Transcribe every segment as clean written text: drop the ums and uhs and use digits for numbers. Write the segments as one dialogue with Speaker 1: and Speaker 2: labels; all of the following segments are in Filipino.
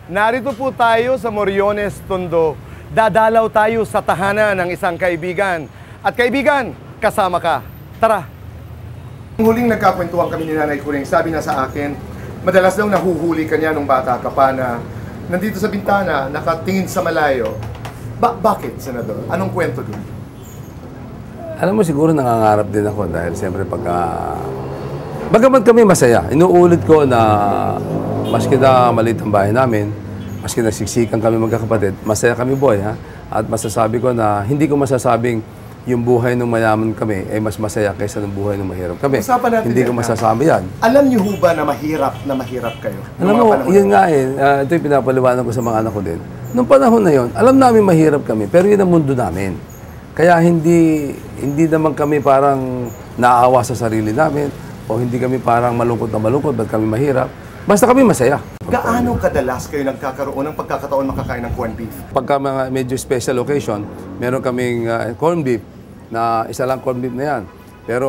Speaker 1: Narito po tayo sa Moriones, Tondo. Dadalaw tayo sa tahanan ng isang kaibigan. At kaibigan, kasama ka. Tara! Huling nagkakwentuhan kami ni Nanay Kuring, sabi na sa akin, madalas daw nahuhuli ka niya nung bata ka pa na nandito sa bintana, nakatingin sa malayo. Bakit, Senador? Anong kwento dun?
Speaker 2: Alam mo, siguro nangangarap din ako dahil siyempre bagamat kami masaya, inuulit ko na maski na maliit ang bahay namin, maski nagsiksikan kami magkakapatid, masaya kami buhay, ha? At masasabi ko na hindi ko masasabing yung buhay ng mayaman kami ay mas masaya kaysa ng buhay ng mahirap kami. Hindi ko masasabi yan.
Speaker 1: Alam niyo ho ba na mahirap kayo?
Speaker 2: Alam mo, yun nga ito yung pinapaliwanag ko sa mga anak ko din. Noong panahon na yun, alam namin mahirap kami, pero yun ang mundo namin. Kaya hindi naman kami parang naaawa sa sarili namin o hindi kami parang malungkot na malungkot, ba't kami mahirap. Basta kami masaya.
Speaker 1: Gaano kadalas kayo nagkakaroon ng pagkakataon makakain ng corned beef?
Speaker 2: Pagka mga medyo special occasion, meron kaming corned beef na isa lang corned beef na yan. Pero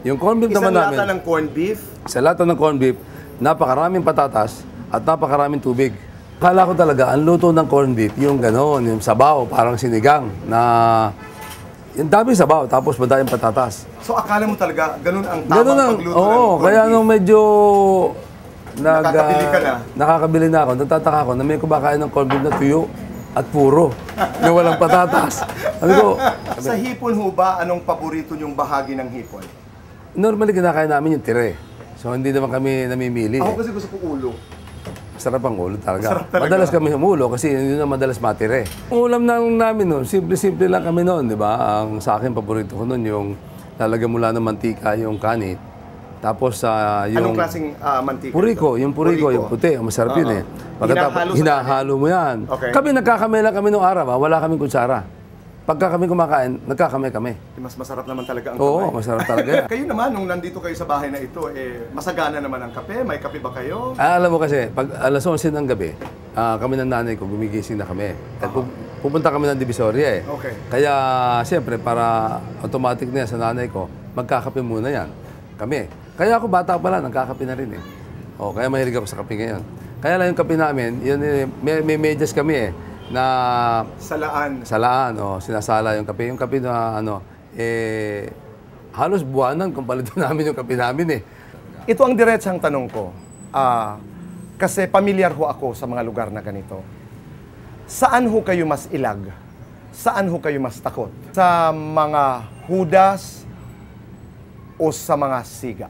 Speaker 2: yung corned beef naman namin...
Speaker 1: Isang lata ng corned beef?
Speaker 2: Sa lata ng corned beef, napakaraming patatas at napakaraming tubig. Kala ko talaga, ang luto ng corned beef, yung gano'n, yung sabaw, parang sinigang, na yung daming sabaw, tapos madaming patatas.
Speaker 1: So akala mo talaga, ganun ang tamang pagluto ng corned beef?
Speaker 2: Kaya nung medyo...
Speaker 1: Nakakabili ka na?
Speaker 2: Nakakabili na ako. Nagtataka ako na may kumakain ng corned beef na tuyo at puro, na walang patatas.
Speaker 1: Sa hipon ho ba, anong paborito niyong bahagi ng hipon?
Speaker 2: Normally, kinakain namin yung tire. So, hindi naman kami namimili.
Speaker 1: Ako kasi gusto ko ulo.
Speaker 2: Masarap ang ulo talaga.
Speaker 1: Talaga.
Speaker 2: Madalas kami humulo kasi yun ang madalas matire. Ang ulam namin noon, simple-simple lang kami noon, di ba? Ang sa akin, paborito ko noon yung lalagyan mula ng mantika yung kanit. Tapos yung...
Speaker 1: Anong klaseng mantika?
Speaker 2: Puriko, yung puti. Masarap yun eh. Pagkatapos, hinahalo mo yan.
Speaker 1: Okay.
Speaker 2: Kami, nagkakamay lang kami nung araw. Wala kaming kutsara. Pagka kami kumakain, nagkakamay kami.
Speaker 1: Mas masarap naman talaga ang kamay.
Speaker 2: Oo, masarap talaga.
Speaker 1: Kayo naman, nung nandito kayo sa bahay na ito, masagana naman ang kape? May kape ba kayo?
Speaker 2: Alam mo kasi, pag alas 11 ng gabi, kami ng nanay ko, gumigising na kami. At pupunta kami ng Divisoria eh.
Speaker 1: Okay.
Speaker 2: Kaya, siyempre, para automatic na yan sa nanay ko, magkakape muna yan. Kami. Kaya ako bata pa lang, nagkakape na rin eh. Kaya mahilig ako sa kape ngayon. Kaya lang yung kape namin, yun, may medyas kami eh, na... Salaan, sinasala yung kape. Yung kape na halos buwanan kung palitan namin yung kape namin eh.
Speaker 1: Ito ang diretsang tanong ko. Kasi pamilyar ho ako sa mga lugar na ganito. Saan ho kayo mas ilag? Saan ho kayo mas takot? Sa mga hudas o sa mga siga?